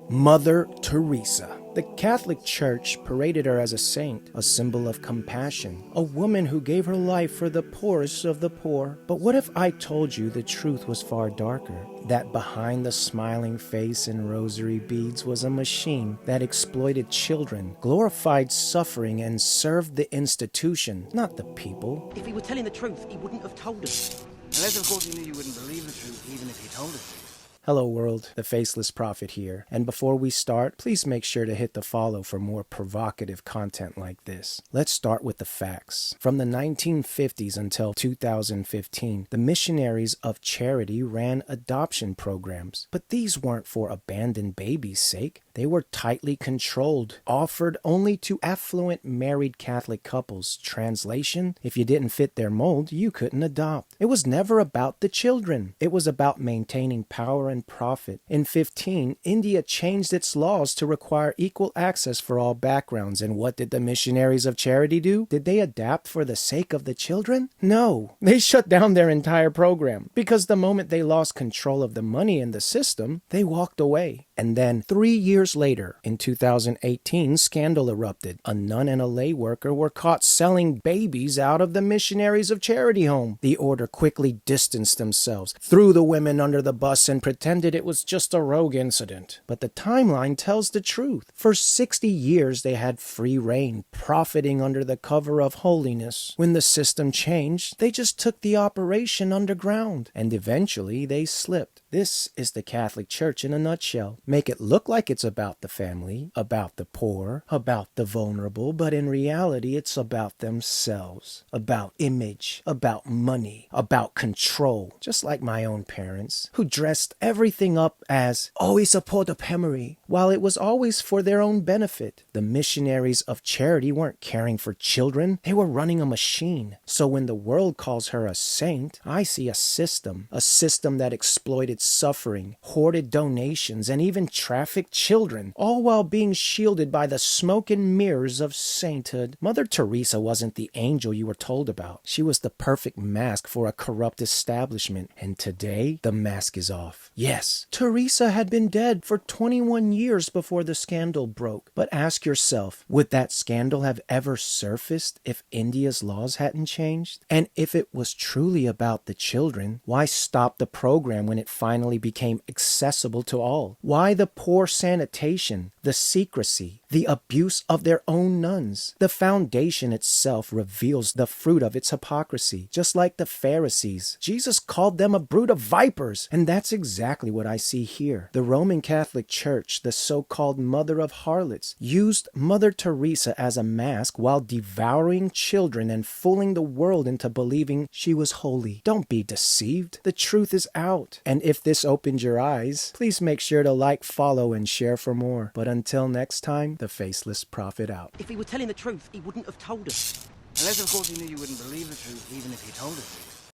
Mother Teresa. The Catholic Church paraded her as a saint, a symbol of compassion, a woman who gave her life for the poorest of the poor. But what if I told you the truth was far darker? That behind the smiling face and rosary beads was a machine that exploited children, glorified suffering, and served the institution, not the people. If he were telling the truth, he wouldn't have told us. Unless, of course, he knew you wouldn't believe the truth, even if he told it to you. Hello world, the Faceless Prophet here, and before we start, please make sure to hit the follow for more provocative content like this. Let's start with the facts. From the 1950s until 2015, the Missionaries of Charity ran adoption programs, but these weren't for abandoned babies' sake. They were tightly controlled, offered only to affluent married Catholic couples. Translation, if you didn't fit their mold, you couldn't adopt. It was never about the children. It was about maintaining power and profit. In 15, India changed its laws to require equal access for all backgrounds. And what did the Missionaries of Charity do? Did they adapt for the sake of the children? No. They shut down their entire program because the moment they lost control of the money in the system, they walked away. And then 3 years later, in 2018, scandal erupted. A nun and a lay worker were caught selling babies out of the Missionaries of Charity home. The order quickly distanced themselves, threw the women under the bus, and pretended it was just a rogue incident. But the timeline tells the truth. For 60 years, they had free reign, profiting under the cover of holiness. When the system changed, they just took the operation underground, and eventually they slipped. This is the Catholic Church in a nutshell. Make it look like it's about the family, about the poor, about the vulnerable, but in reality it's about themselves, about image, about money, about control. Just like my own parents, who dressed everything up as always support of memory, while it was always for their own benefit. The Missionaries of Charity weren't caring for children, they were running a machine. So when the world calls her a saint, I see a system that exploited suffering, hoarded donations, and even trafficked children, all while being shielded by the smoke and mirrors of sainthood. Mother Teresa wasn't the angel you were told about. She was the perfect mask for a corrupt establishment, and today the mask is off. Yes, Theresa had been dead for 21 years before the scandal broke. But ask yourself, would that scandal have ever surfaced if India's laws hadn't changed? And if it was truly about the children, why stop the program when it finally became accessible to all? Why the poor sanitation, the secrecy, the abuse of their own nuns? The foundation itself reveals the fruit of its hypocrisy. Just like the Pharisees, Jesus called them a brood of vipers, and that's exactly what I see here. The Roman Catholic Church, the so-called mother of harlots, used Mother Teresa as a mask while devouring children and fooling the world into believing she was holy. Don't be deceived. The truth is out. And if this opened your eyes, please make sure to like, follow, and share for more. But until next time, the Faceless Prophet out. If he were telling the truth, he wouldn't have told us. Unless, of course, he knew you wouldn't believe the truth, even if he told it to you.